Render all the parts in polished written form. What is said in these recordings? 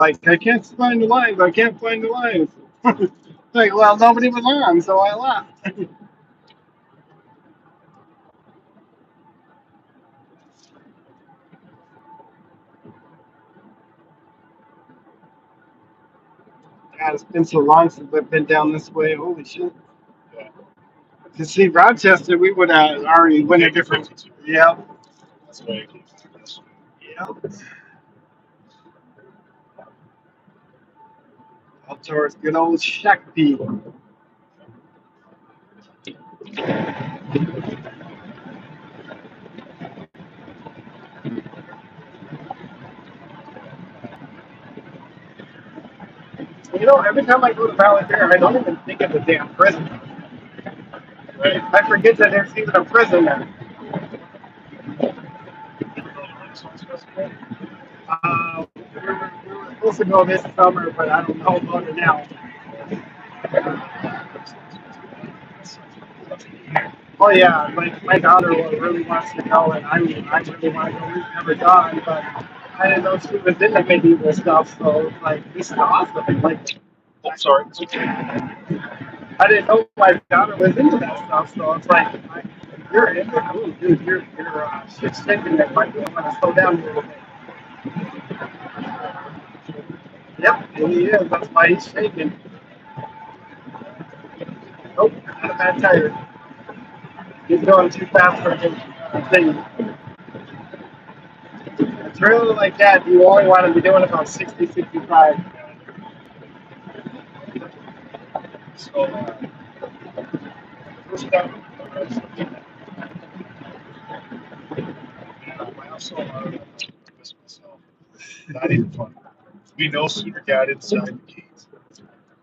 Like, I can't find the lines. I can't find the lines. Like, well, nobody was on, so I left. God, it's been so long since I've been down this way. Holy shit. Yeah. To see Rochester, we would have already went a different. Yeah. That's why I came back yesterday. Yeah. Up towards good old Shakopee. You know, every time I go to Valley Fair, I don't even think of the damn prison. Right. I forget that there's even a prison there. We were supposed to go this summer, but I don't know about it now. Oh yeah, my daughter really wants to go, and I really want to go. We've never gone, but I didn't know she was into medieval stuff, so it's like this is awesome. Like, I'm sorry. I didn't know my daughter was into that stuff, so it's like you're into it. Ooh, dude, your shit's thinking that might be want to slow down a little bit. Yep, he is. That's why he's shaking. Nope, not a bad tire. He's going too fast for his thing. It's really like that. You only want to be doing about 60, 65. So, first time, I also miss myself. Not even fun. We no sooner got inside the gate,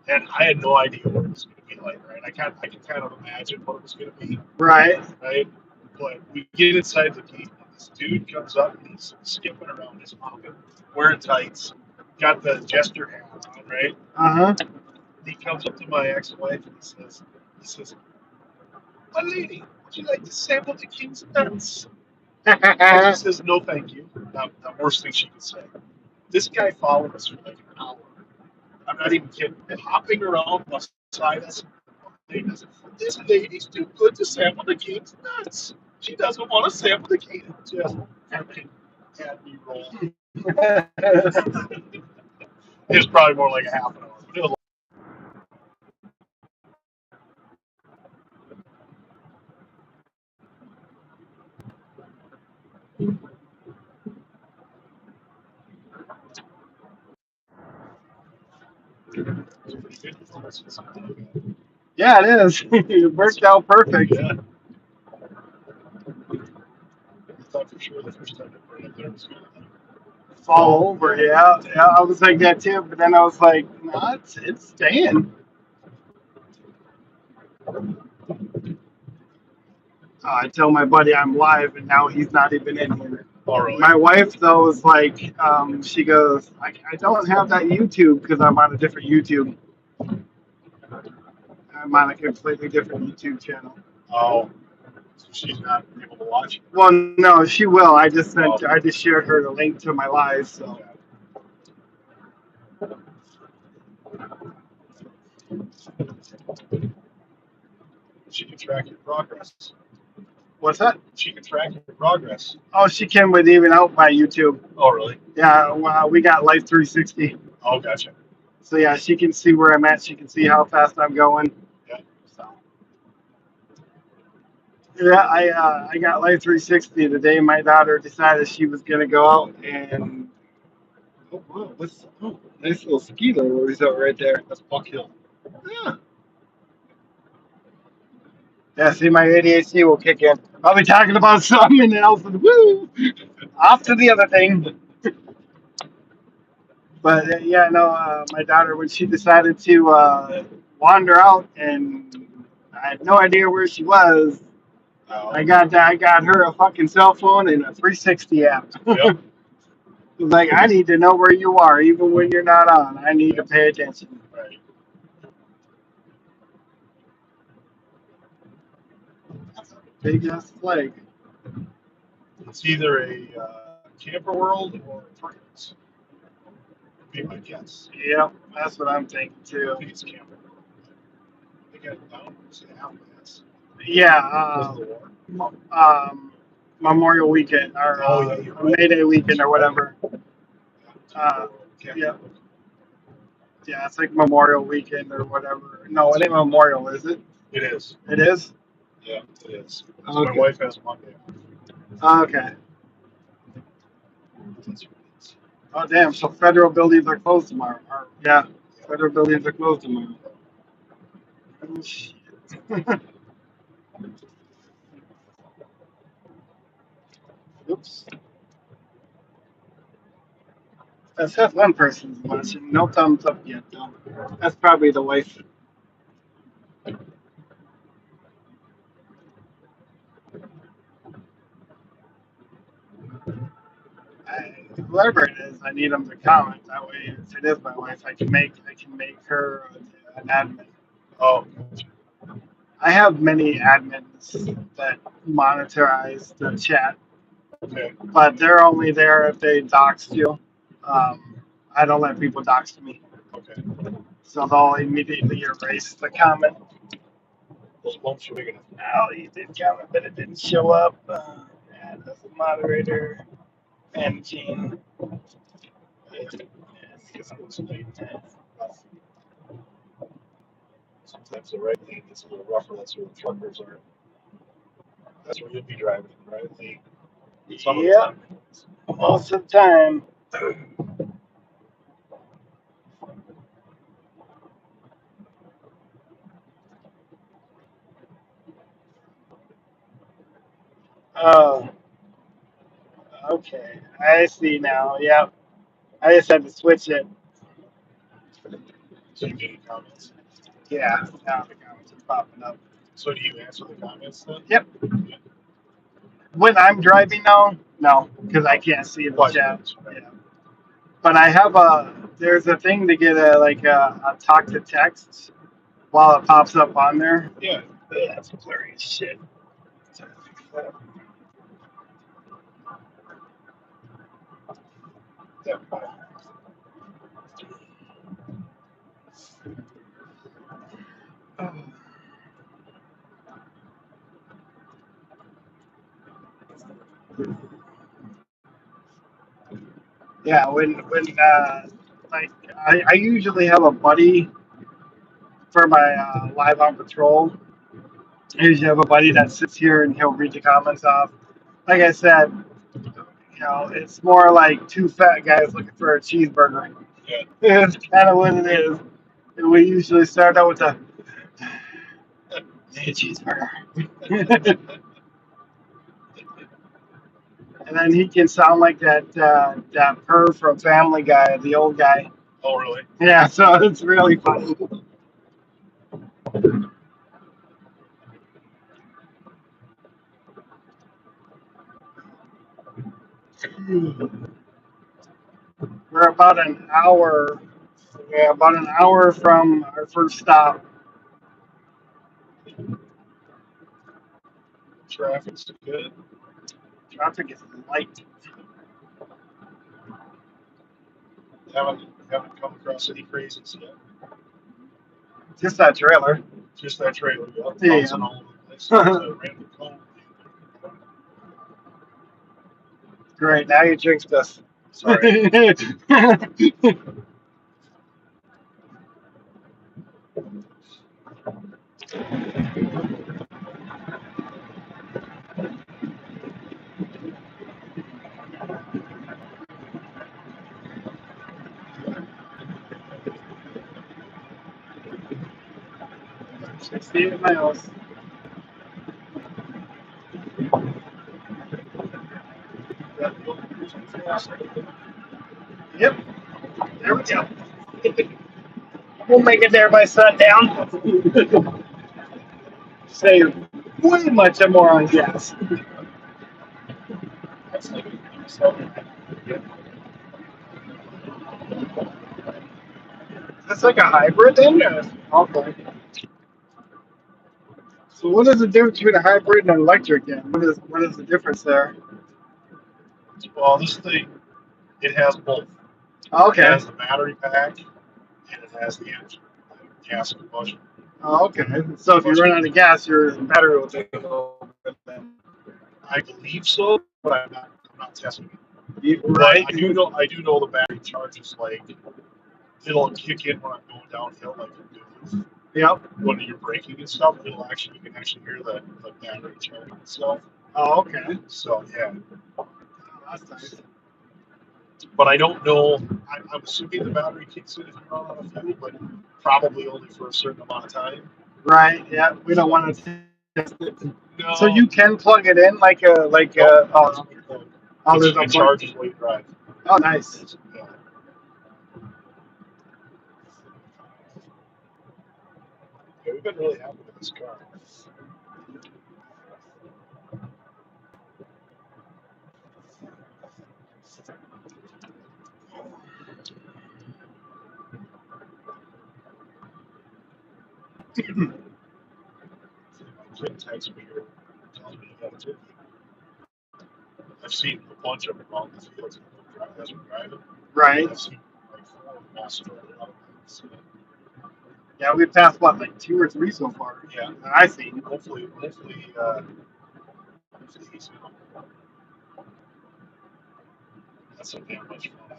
and I had no idea what it was going to be like. Right? I can kind of imagine what it was going to be. Right. Right? But we get inside the gate, and this dude comes up and he's skipping around, he's mopping, wearing tights, got the jester hat on, right? Uh He comes up to my ex-wife and he says, "My lady, would you like to sample the king's nuts?" And she huh. says, "No, thank you." The worst thing she could say. This guy followed us for like an hour. I'm not even kidding. Hopping around beside us. This lady's too good to sample the king's nuts. She doesn't want to sample the king. Just had me roll. It was probably more like a half an hour. But it was pretty good. Yeah, it is. It worked out perfect. Yeah. I thought for sure the first time I brought it up there was going to Fall over. Yeah, yeah. I was like that too, but then I was like, no, it's staying. I tell my buddy I'm live, and now he's not even in here. Oh, really? My wife though is like, she goes, I don't have that YouTube because I'm on a different YouTube. I'm on a completely different YouTube channel. Oh, so she's not able to watch. Well, no, she will. Oh, I just shared her the link to my live. So she can track your progress. what's that? She can track your progress. Oh, she came with even out my YouTube. Oh, really? Yeah, well, we got Life 360. Oh, gotcha. So yeah, she can see where I'm at. She can see how fast I'm going. Yeah. So yeah, I got Life 360 the day my daughter decided she was gonna go out and oh wow, what's nice little ski resort right there. That's Buck Hill. Yeah. Yeah, see my ADHD will kick in. I'll be talking about something else and woo, off to the other thing. But yeah, no, my daughter when she decided to wander out and I had no idea where she was. Oh, I got her a fucking cell phone and a 360 app. yep. Like I need to know where you are, even when you're not on. I need to Yep. pay attention. Right. Big ass flag. It's either a camper world or a Perkins. Be my guess. Yep, that's what I'm thinking I too. think it's Cameron. They got it down. It's a half pass. Yeah, Because of the war. Memorial Weekend or Oh, yeah, you're right. May Day weekend or You're right. whatever. Yeah. Yeah, yeah, it's like Memorial Weekend or whatever. No, it ain't Memorial, is it? It is. It is. Yeah, it is. So Okay. my wife has Monday. Okay. That's what it is. Oh damn! So federal buildings are closed tomorrow. Yeah, federal buildings are closed tomorrow. Oh, shit. Oops. That's just one person's watching. No thumbs up yet, though. That's probably the wife. Whoever it is, I need them to comment. That way, if it is my wife, I can make her an admin. Oh, I have many admins that monitorize the chat, okay. but they're only there if they doxed you. I don't let people dox me, Okay. so they'll immediately erase the comment. Those bumps are big enough. Oh, you did comment, but it didn't show up. Add as a moderator and Gene. Sometimes the right lane gets a little rougher. That's where the truckers are. That's where you'd be driving, in the right lane. Some of the Yeah, time. most of the time. Oh, okay. I see now. Yep. I just had to switch it. So you get any comments. Yeah, now the comments are popping up. So do you answer the comments then? Yep. When I'm driving now, no, because I can't see the Why? chat. Yeah. But I have there's a thing to get a talk to text while it pops up on there. Yeah. Yeah, that's blurry as shit. Yeah. Yeah, when like I usually have a buddy for my live on patrol. I usually have a buddy that sits here and he'll read the comments off. Like I said, it's more like two fat guys looking for a cheeseburger. Yeah. It's kind of what it is. And we usually start out with a cheeseburger. And then he can sound like that perv from Family Guy, the old guy. Oh, really? Yeah, so it's really funny. We're about an hour. Yeah, about an hour from our first stop. Traffic's good. Traffic is light. Haven't come across any crazies yet. Just that trailer. Just that trailer. Yeah. Bouncing all over the place. There's a random cone. Great, now you jinxed us. Sorry. $68 miles. Yep, there we go. We'll make it there by sundown. Save way much more on gas. That's like That's like a hybrid then? Okay. So what is the difference between a hybrid and an electric then? What is the difference there? well, this thing, it has both. Okay. It has the battery pack, and it has the engine, the gas combustion. Oh, okay. So if you run out of gas, your battery will take a little bit then. I believe so, but I'm not testing it. Right. But I do know the battery charges like it'll kick in when I'm going downhill, like Yep. when you're braking and stuff. You can actually hear the battery charging itself. Oh, okay. So yeah, Oh, that's nice. but I don't know. I'm assuming the battery kicks in if you run out of fuel, but probably only for a certain amount of time. Right. Yeah. We don't want to test it. No, So you can plug it in like a nope, oh, there's a it charges while you drive. Oh, nice. Yeah. Yeah, we've been really happy with this car. My kid texts me or tells me he got a turkey. I've seen a bunch of them out in the fields as we're driving. Right. I've seen like 4 lost out of them. So, Yeah, we've passed what, like 2 or 3 so far. yeah, That I've seen. hopefully he's that's so damn much fun.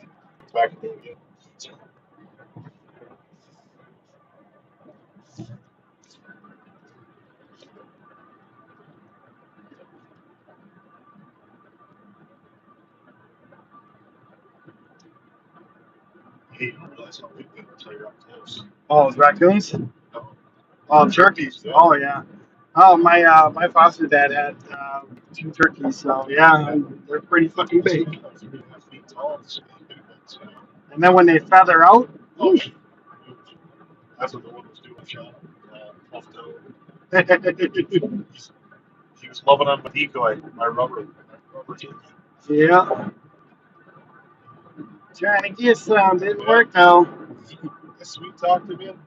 Back in the again. So, hey, you don't realize how big they are until you're up close. Oh, it's raccoons? No, Oh, turkeys. Yeah. Oh, yeah. Oh, my foster dad had 2 turkeys, so yeah, they're pretty fucking big. 3.5 feet tall. So And then when they feather out, oh, that's what the one was doing, Sean. Puffed out. He was loving on my decoy, my rubber decoy. yeah, trying to get some, didn't work though. Sweet talk to him.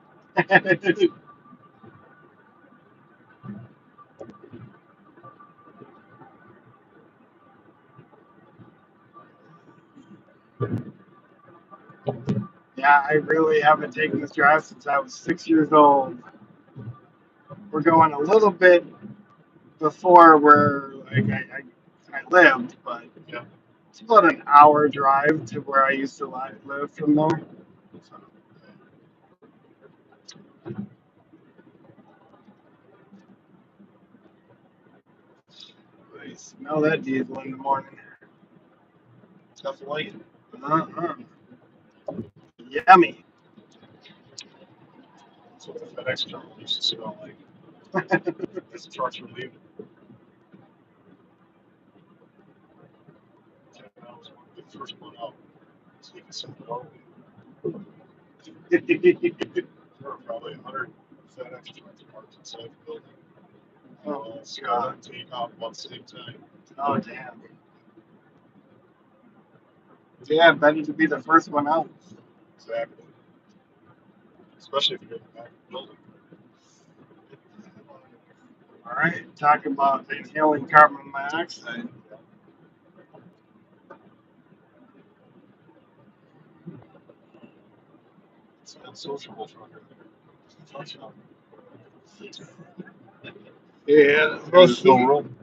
Yeah, I really haven't taken this drive since I was 6 years old. We're going a little bit before where like I lived, but Yeah. it's about an hour drive to where I used to live from there. So, I smell that diesel in the morning. Tough light. Uh-huh. Yummy. That's what the FedEx terminal used to smell like. As the trucks were leaving. And that was one of the first one out. So you can see the doorway. There were probably 100 FedEx trucks parked inside the building. Oh, Scott and take off about the same time. oh, damn. Yeah, better to be the first one out. Exactly. Especially if you're in the back of the building. All right, talking about inhaling carbon monoxide. It's unsociable for her. Yeah, There's no room.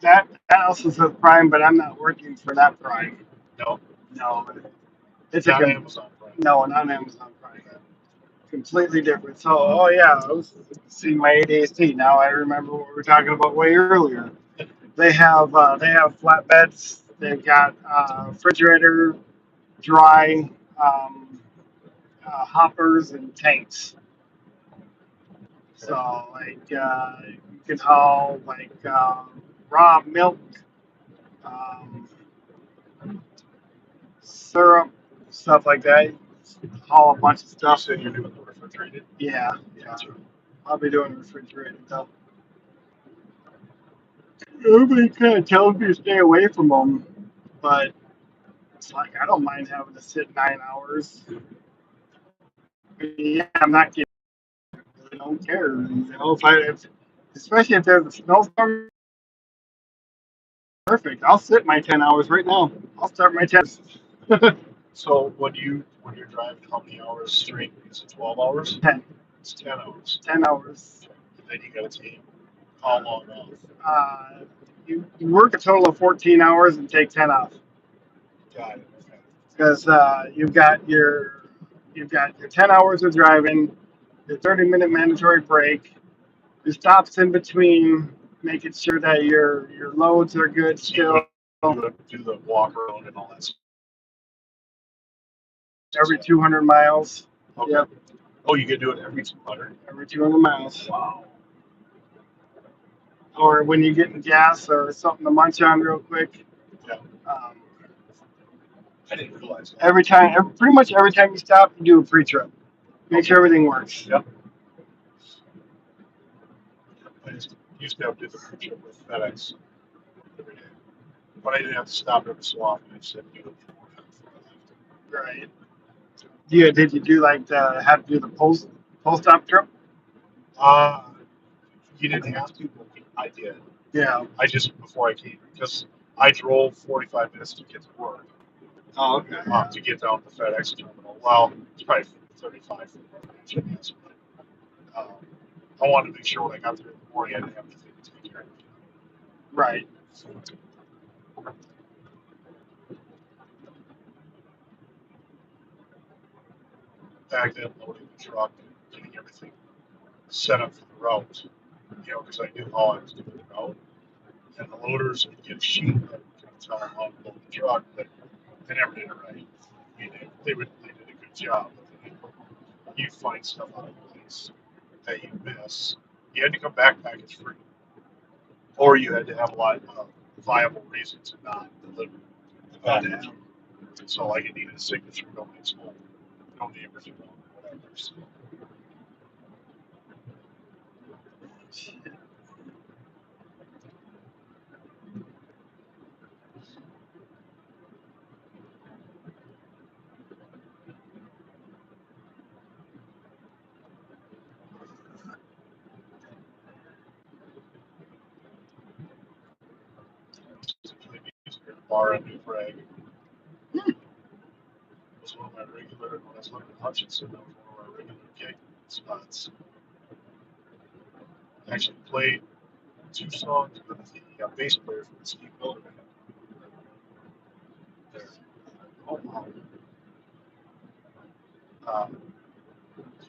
that also says Prime, but I'm not working for that Prime. No, No, it's not a Amazon Prime. no, not Amazon Prime. Completely different. So, oh yeah, I was seeing my ADHD. Now I remember what we were talking about way earlier. They have flatbeds. They've got refrigerator, dry, hoppers, and tanks. So like you can haul like raw milk, um, syrup, stuff like that. Haul a bunch of You stuff. said you're doing the refrigerated. Yeah, I'll be doing refrigerated though. Everybody kind of tells me to stay away from them, but it's like I don't mind having to sit 9 hours. Yeah, I'm not getting. I don't care. Especially if there's a snowstorm, perfect. I'll sit my 10 hours right now. I'll start my 10. So when you're driving, how many hours straight? Is it 12 hours? 10. It's 10 hours. 10 hours. And then you got to take how long off? You work a total of 14 hours and take 10 off. Got it. Okay. Because you've got your 10 hours of driving, your 30-minute mandatory break, your stops in between, making sure that your loads are good So you still. do the walk around and all that stuff. Every 200 miles. Okay. Yep. Oh, you can do it every 200? Every 200 miles. Wow. Or when you get in gas or something to munch on real quick. Yeah. Um, I didn't realize that. pretty much every time you stop, you do a pre-trip. Make sure everything works. Yep. I used to have to do the pre-trip with FedEx every day. But I didn't have to stop every so often. I just had to do it before I left. Right. Did you do have to do the post-op trip? You didn't have to, but I did. Yeah. I just, before I came, because I drove 45 minutes to get to work, Oh, okay. to get down to the FedEx terminal. Well, it's probably 35 for the yes, but I wanted to make sure when I got there in the morning, I didn't have anything to take care of. Right. So, back then, loading the truck and getting everything set up for the route, because I knew how I was doing the route. And the loaders would get sheet that would tell them how to load the truck, but they never did it right. I mean, they did a good job, but you find stuff out of place that you miss. You had to come back package free, or you had to have a lot of viable reason to not deliver. So, like, it needed a signature, nobody's home, no neighbors around, whatever. So, to play music at a bar in New Prague. Was one of my regular, when I was living in Hutchinson, that was one of our regular gig spots. I actually played 2 songs with the bass player from the Steve Miller Band there. Oh, wow. You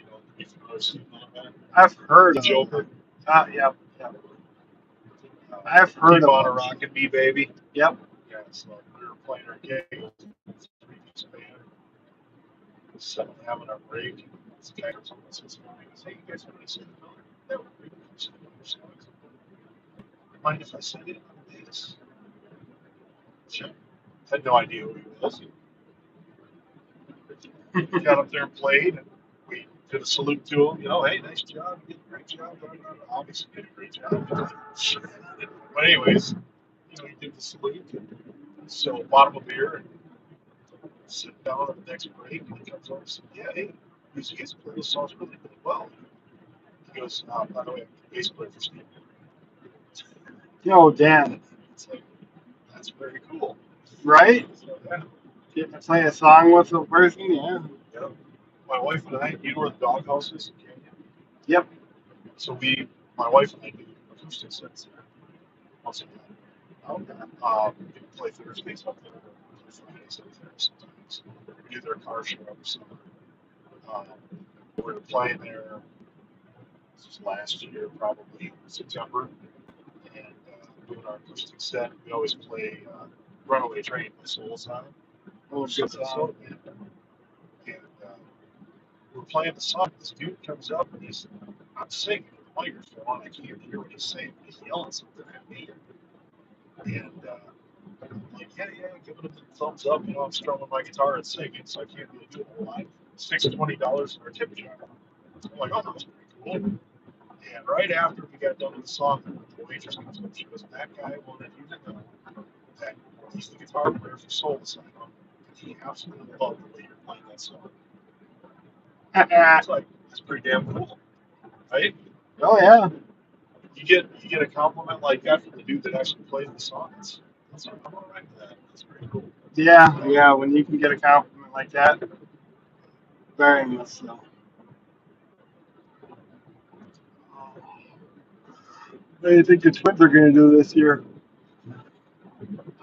know, if you know Steve Miller Band, I've heard the of Joker. Yep. I've heard Keep of on a them. Rockin' Me Baby. Yep. Yeah, so we were playing our gig with a 3-piece band. So having our break. This guy comes up and says, "Hey, you guys have any Steve Miller? That would be Steve Miller songs. Mind if I send it on bass?" Sure. Had no idea who he was. He got up there and played, and we did a salute to him. Hey, nice job, you did a great job. Obviously, did a great job. But anyways, he did the salute. So bought him a beer and sit down at the next break, and he comes over and says, "Yeah, hey, you guys play those songs really, really well." He goes, "By the way, I'm the bass player for Steve." Oh, damn. It's like, that's very cool. Right? So, yeah. Get to play a song with a person, yeah. Yeah. My wife and I, you know where the doghouse is in Canyon? Yep. So my wife and I do acoustic sets there once a month. We play Thursdays up there, play Fridays up there sometimes. We do their car show every summer. We were playing there, this was last year, probably September, and doing our acoustic set. We always play Runaway Train by Soul Asylum. Oh, good song. And we're playing the song. This dude comes up and I'm singing with the microphone. I can't hear what he's saying. He's yelling something at me. And I'm like, yeah, giving him the thumbs up. I'm strumming my guitar and singing, so I can't really do a whole lot. $620 for a tip jar. I'm like, oh, that was pretty cool. And right after we got done with the song, the waitress comes up. She goes, "That guy wanted you to know that he's the guitar player for Soul Asylum. He absolutely loved the way you're playing that song." It's like, that's pretty damn cool, right? Oh, yeah. You get a compliment like that from the dude that actually played the song. I'm all right with that. That's pretty cool. Yeah, when you can get a compliment something like that. Very much so. What do you think the Twins are going to do this year?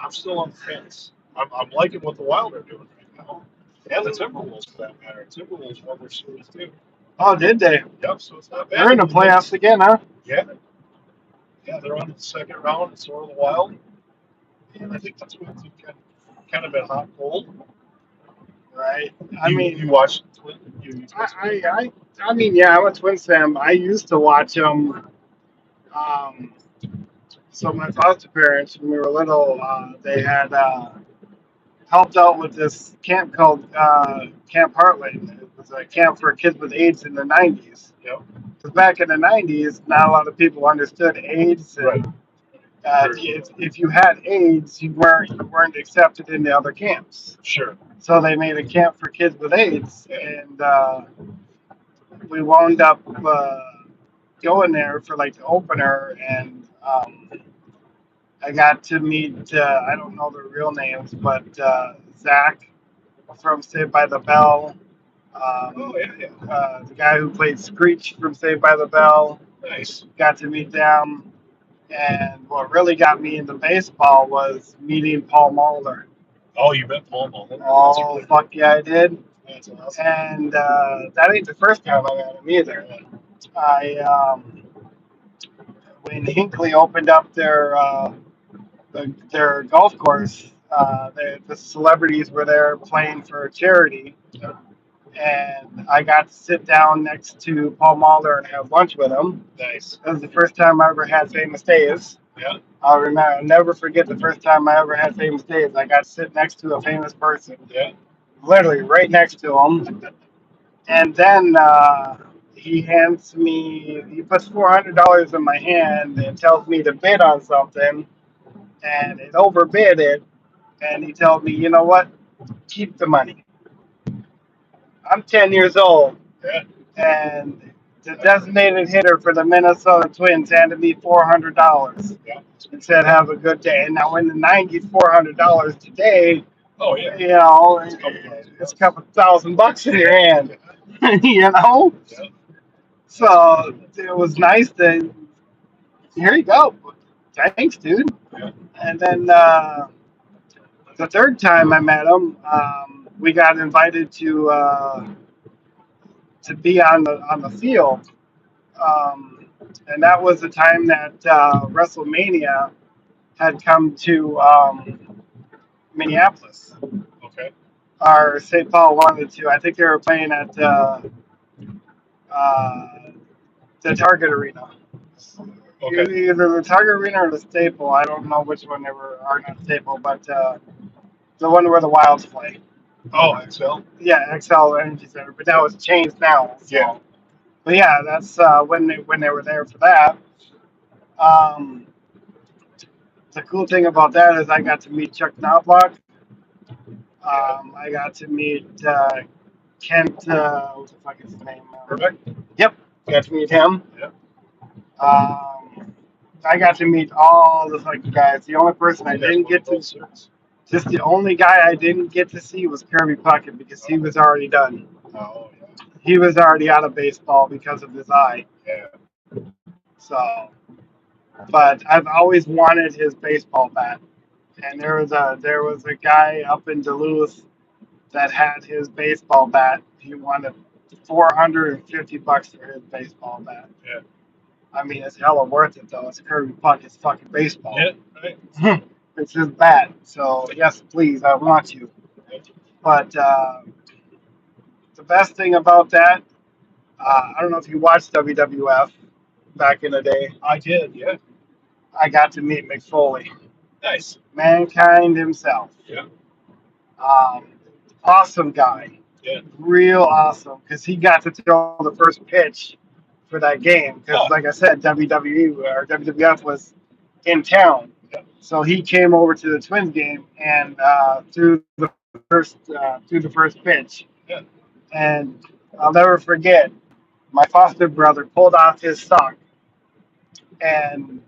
I'm still on the fence. I'm liking what the Wild are doing right now. And the Timberwolves, for that matter. Timberwolves won their series, too. Oh, did they? Yep, so it's not bad. They're in the playoffs again, huh? Yeah. Yeah, they're on to the second round, and so are the Wild. And I think the Twins have kind of been hot cold. Right. You watch the Twins? I mean, yeah, I'm a Twins fan. I used to watch them. So my foster parents, when we were little, they had helped out with this camp called Camp Heartland. It was a camp for kids with AIDS in the 90s. Yep. Because back in the 90s, not a lot of people understood AIDS. And, Right. if you had AIDS, you weren't accepted in the other camps. Sure. So they made a camp for kids with AIDS, and we wound up going there for like the opener, and I got to meet I don't know their real names, but Zach from Saved by the Bell. Oh, yeah. The guy who played Screech from Saved by the Bell. Nice. Got to meet them. And what really got me into baseball was meeting Paul Mulder. Oh, you met Paul Mulder? Oh, fuck yeah, I did. That's awesome. And that ain't the first time I met him either. When Hinckley opened up their golf course, the celebrities were there playing for charity. And I got to sit down next to Paul Mulder and have lunch with him. Nice. That was the first time I ever had famous days. Yeah. I'll never forget the first time I ever had famous days. I got to sit next to a famous person. Yeah. Literally right next to him. And then he puts $400 in my hand and tells me to bid on something. And it overbid it. And he tells me, you know what? Keep the money. I'm 10 years old. Yeah. And the designated hitter for the Minnesota Twins handed me $400 Yeah. and said, have a good day. And now in the 90s, $400 today, Oh, yeah. you know, it's a couple $1,000 in your hand, you know? Yeah. So it was nice to, here you go. Thanks, dude. Yeah. And then the third time I met him, we got invited to be on the field, and that was the time that WrestleMania had come to Minneapolis. Okay. Or St. Paul wanted to. I think they were playing at the Target Arena. Okay. Either the Target Arena or the Staple. I don't know which one they were, or not Staple, but the one where the Wilds play. Oh, XL? Yeah, XL Energy Center, but that was changed now. So. Yeah. But yeah, that's when they were there for that. The cool thing about that is I got to meet Chuck Knobloch. I got to meet Kent. What the fuck is his name? Perfect. Yep, got to meet him. Yep. I got to meet all the fucking guys. The only person I didn't get to, just the only guy I didn't get to see was Kirby Puckett because he was already done. Oh, yeah. He was already out of baseball because of his eye. Yeah. So, but I've always wanted his baseball bat. And there was a guy up in Duluth that had his baseball bat. He wanted $450 for his baseball bat. Yeah. I mean, it's hella worth it though. It's Kirby Puckett's fucking baseball. Yeah. Right. It's his bat. So yes, please, I want you. But the best thing about that, I don't know if you watched WWF back in the day. I did. Yeah. I got to meet Mick Foley. Nice. Mankind himself. Yeah. Awesome guy. Yeah. Real awesome because he got to throw the first pitch for that game because, like I said, WWE or WWF was in town, so he came over to the Twins game and threw the first pitch. Yeah. And I'll never forget, my foster brother pulled off his sock and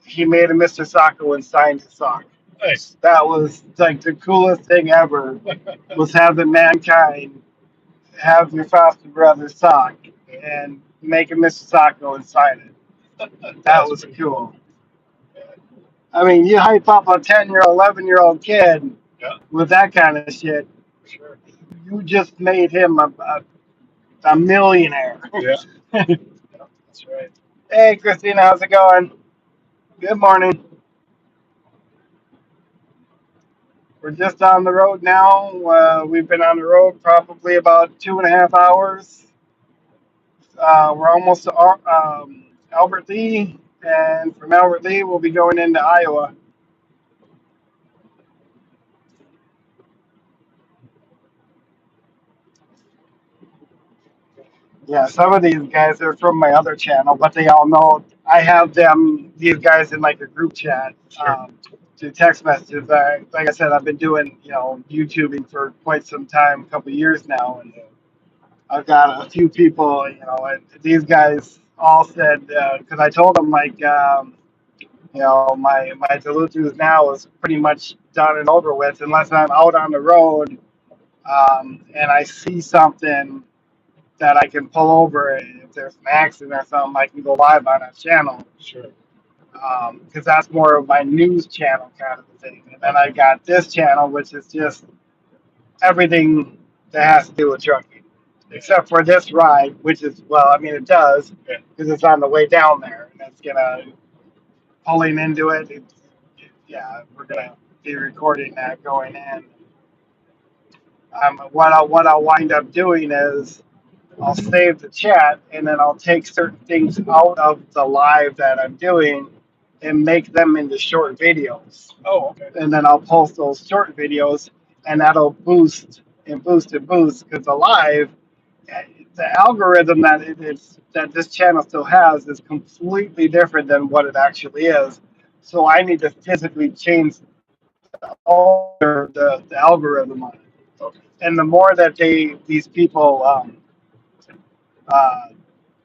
he made a Mr. Socko and signed his sock. Nice. That was like the coolest thing ever. Was having mankind have your foster brother's sock and make a Mr. Socko inside it. That That's was pretty cool. Yeah. I mean, you hype up a 10-year-old, 11-year-old kid Yeah, with that kind of shit. for sure. You just made him a millionaire. Yeah, yeah, that's right. Hey, Christina, how's it going? Good morning. We're just on the road now. We've been on the road probably about 2.5 hours. We're almost to Albert Lee, and from Albert Lee, we'll be going into Iowa. Yeah, some of these guys are from my other channel, but they all know I have these guys in like a group chat Sure. to text messages. Like I said, I've been doing, YouTubing for quite some time, a couple of years now, and I've got a few people, and these guys all said, because I told them, like, my Duluth News Now is pretty much done and over with unless I'm out on the road and I see something that I can pull over. If there's an accident or something, I can go live on that channel Sure. because that's more of my news channel kind of thing. And then I got this channel, which is just everything that has to do with trucking, except for this ride, which is, well, I mean, it does Yeah. because it's on the way down there and it's gonna pulling into it. Yeah, we're gonna be recording that going in. What I'll wind up doing is I'll save the chat and then I'll take certain things out of the live that I'm doing and make them into short videos. Oh, okay. And then I'll post those short videos and that'll boost and boost and boost because the live, the algorithm that this channel still has is completely different than what it actually is. So I need to physically change the algorithm on it. Okay. And the more that these people uh,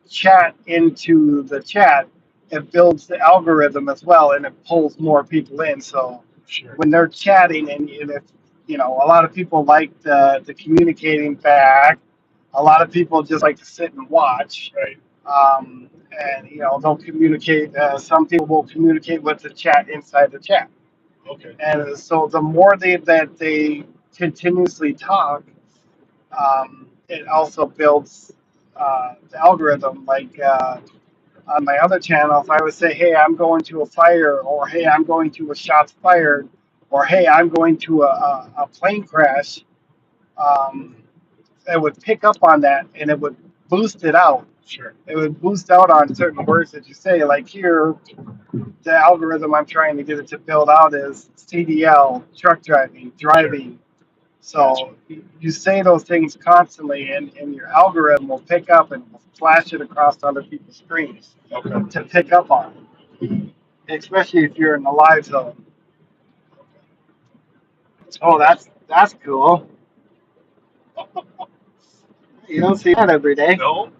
chat into the chat, it builds the algorithm as well, and it pulls more people in. So Sure. when they're chatting, and if a lot of people like the communicating back, a lot of people just like to sit and watch. Right. And they'll communicate. Some people will communicate with the chat inside the chat. Okay. And so the more that they continuously talk, it also builds the algorithm. Like on my other channel, if I would say, "Hey, I'm going to a fire," or "Hey, I'm going to a shots fired," or "Hey, I'm going to a plane crash," um, it would pick up on that and it would boost it out. Sure. It would boost out on certain words that you say. Like here, the algorithm I'm trying to get it to build out is CDL, truck driving, driving. So you say those things constantly, and your algorithm will pick up and will flash it across other people's screens Okay. to pick up on it, especially if you're in the live zone. Oh, that's cool. You don't see that every day. No.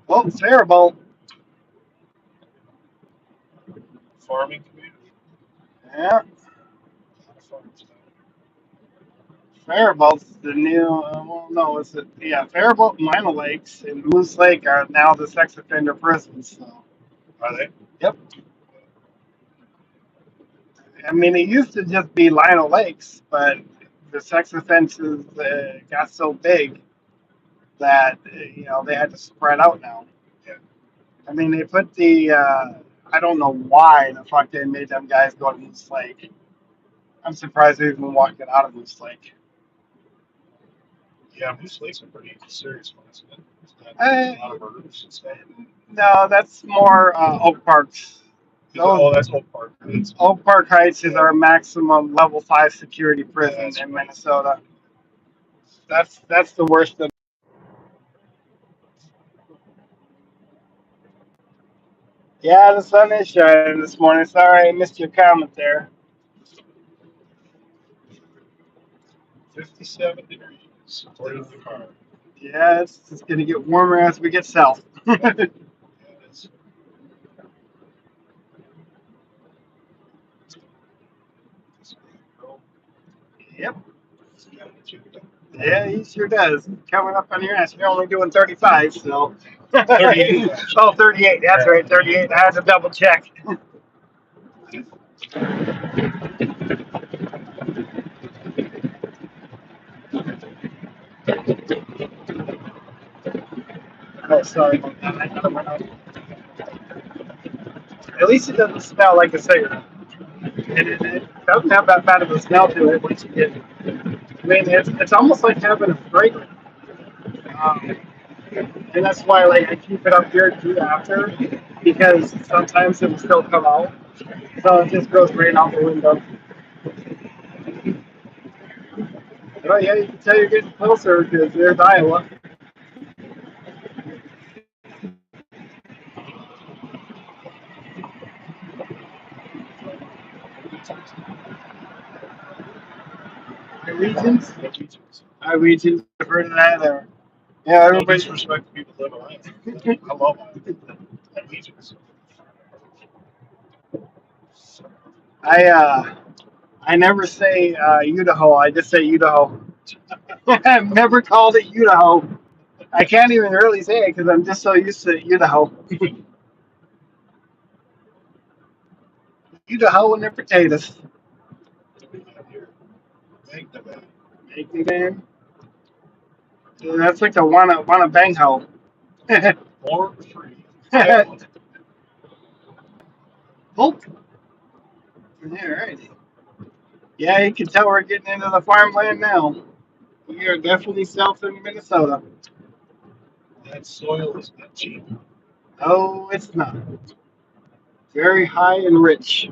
Oh, Faribault. Farming community. Yeah, Not a farm style. Faribault's the new. Well, no, it's yeah. Faribault and Lino Lakes and Moose Lake are now the sex offender prisons. So, Are they? yep. I mean, it used to just be Lino Lakes, but the sex offenses got so big that they had to spread out now. Yeah. I mean, they put I don't know why the fuck they made them guys go to Moose Lake. I'm surprised they even walked it out of Moose Lake. Yeah. Moose Lake's a pretty serious one, isn't it? Isn't that Uh, a lot of murders and stuff? no, that's more Oak Parks. That's Oak Park. It's, Oak Park Heights is our maximum level 5 security prison that's in right. Minnesota. That's the worst of. Yeah, the sun is shining this morning. Sorry I missed your comment there. 57 degrees according to the car. Yeah, it's going to get warmer as we get south. Yeah, it's, Yep. Yeah, Yeah, he sure does. Coming up on your ass. You're only doing 35, so. 38. Oh, 38. That's right, 38. I had to double check. Oh, sorry about that. I gotta run out. At least it doesn't smell like a cigarette. It doesn't have that bad of a smell to it once you get it. I mean, it's almost like having a fragrance. Um, and that's why like I keep it up here too after, because sometimes it will still come out. So it just goes right out the window. Oh yeah, you can tell you're getting closer because there's Iowa. The regions, our regions, I've heard of that. Or, yeah, No everybody. disrespect to people that live in Iowa. I love Iowa. Allegiance. I never say Idaho. I just say Idaho. I've never called it Idaho. I can't even really say it because I'm just so used to Idaho. Idaho and their potatoes. Make me man. That's like the wanna bang hoe. More free. Hulk. Yeah, right. Yeah, you can tell we're getting into the farmland now. We are definitely south in Minnesota. That soil is not cheap. Oh, it's not. Very high and rich.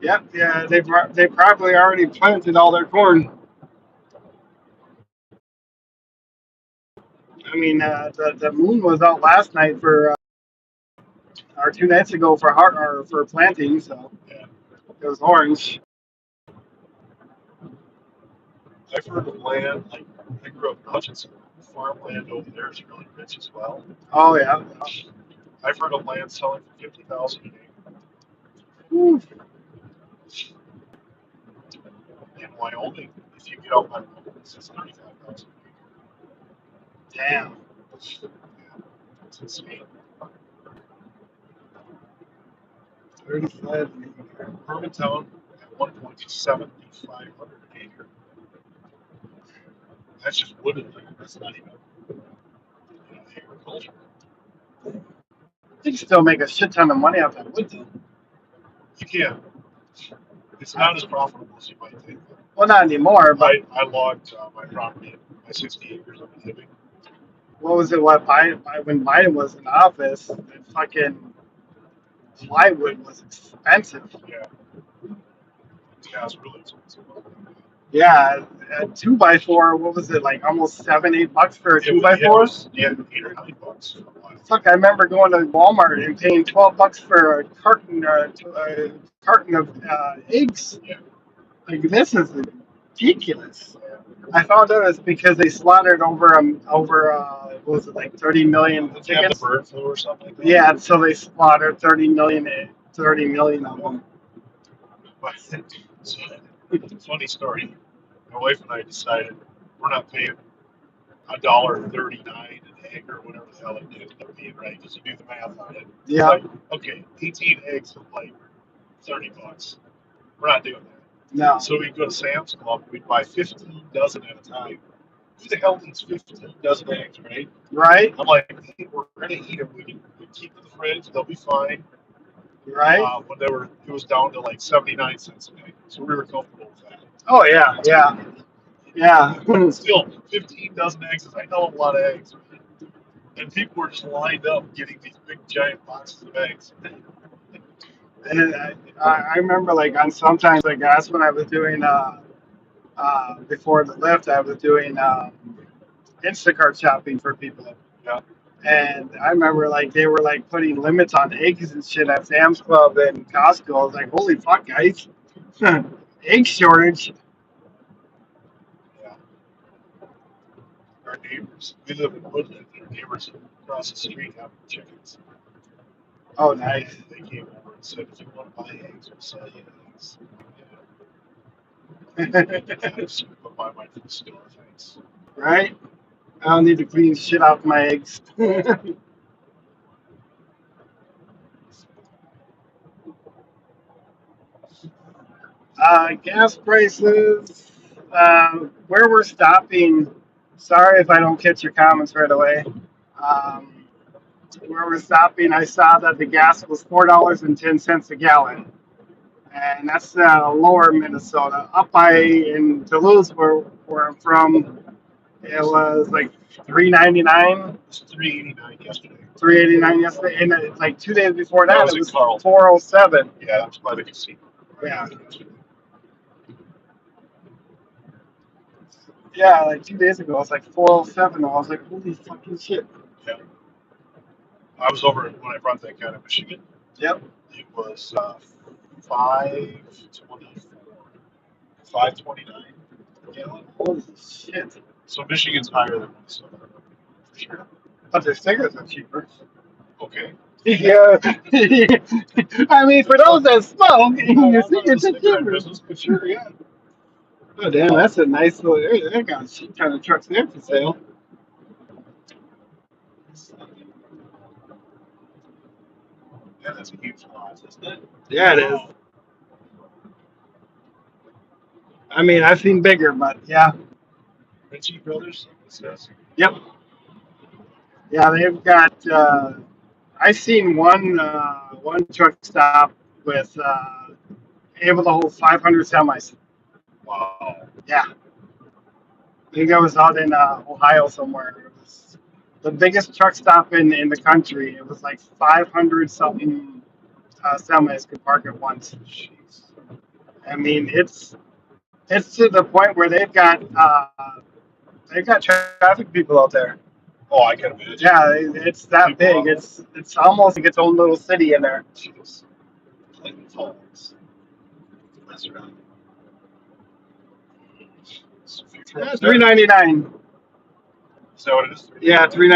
Yep, yeah, they probably already planted all their corn. I mean, the moon was out last night for or 2 nights ago for or for planting, so Yeah. it was orange. I've heard of land, like I grew up in Hutchinson. Farmland over there is really rich as well. Oh yeah. I've heard of land selling for 50,000 an acre. Whew. In Wyoming, if you get out by Wyoming, it's 35,000 an Damn. acre. Yeah, it's insane. 35. Hermantown at one point is 7,500 an acre. That's just wooded land. That's not even agriculture. You can still make a shit ton of money off that wood, though. You can. It's not as profitable as you might think. Well, not anymore, but I logged my property, my 60 acres of living. what was it? When Biden was in office, the fucking plywood was expensive. Yeah, yeah, it's really expensive. Yeah, a 2x4. What was it like? Almost $7, $8 for a two by It four. was, yeah, $8 or $9 for a while. Fuck, I remember going to Walmart and paying $12 for a carton of eggs. Yeah, Like this is ridiculous. yeah. I found out it's because they slaughtered over what was it like 30 million Did you have the chickens? bird flu or something like that? Yeah, so they slaughtered 30 million of them. But, so, funny story. My wife and I decided we're not paying $1.39 an egg or whatever the hell it ended up being, right? Because you do the math on it. It's Yeah, like, okay, 18 eggs for like $30. We're not doing that. no, So we go to Sam's Club, we'd buy 15 dozen at a time. Who the hell eats 15 dozen eggs, right? right, I'm like, hey, we're gonna eat them. We can keep them in the fridge. They'll be fine. right. When it was down to like 79 cents an egg, so we were comfortable with that. Oh yeah, yeah, yeah. Still, 15 dozen eggs is I know a lot of eggs, right? And people were just lined up getting these big giant boxes of eggs. And I remember like on sometimes like that's when I was doing before the lift I was doing Instacart shopping for people. Yeah, And I remember like they were like putting limits on eggs and shit at Sam's Club and Costco. I was like, holy fuck, guys, egg shortage. yeah. Our neighbors, we live in Woodland. Our neighbors across the street have chickens. Oh, nice. And they came over and said, if you want to buy eggs, we'll sell you eggs. I just put my mind to the skill of things. Right? I don't need to clean shit off my eggs. Gas prices, where we're stopping. Sorry if I don't catch your comments right away. Um, where we're stopping, I saw that the gas was $4.10 a gallon, and that's lower Minnesota. Up by in Duluth, where I'm from, it was like $3.99. It was 389 yesterday. $3.89 yesterday, and like 2 days before That that, was it in was Carlton. $4.07. Yeah, that was by the casino. Yeah. Yeah, like 2 days ago, it was like 407. I was like, holy fucking shit. Yeah. I was over when I brought that guy to Michigan. Yep. It was 524, 529 a gallon. Holy shit. So Michigan's higher than Minnesota. For sure. But their cigarettes are cheaper. Okay. Yeah. I mean, for those that smoke, I'm your not in cigarettes the are cigarette cheaper. business, but sure, yeah. Oh, damn, that's a nice little area. They got a shit ton of trucks there for sale. Yeah, that's a huge lot, isn't it? Yeah, it is. I mean, I've seen bigger, but yeah. Ritchie Brothers, it says. Yep. Yeah, they've got. I seen one truck stop with able to hold 500 semis. Wow. Yeah, I think I was out in Ohio somewhere. It was the biggest truck stop in the country. It was like 500 something semis could park at once. Jeez. I mean, it's to the point where they've got traffic people out there. Oh, I can imagine. Yeah, it's that big. It's almost like its own little city in there. Jeez. Clinton Falls. That's right. Yeah, $3.99. Is that what it is? Yeah, $3.99.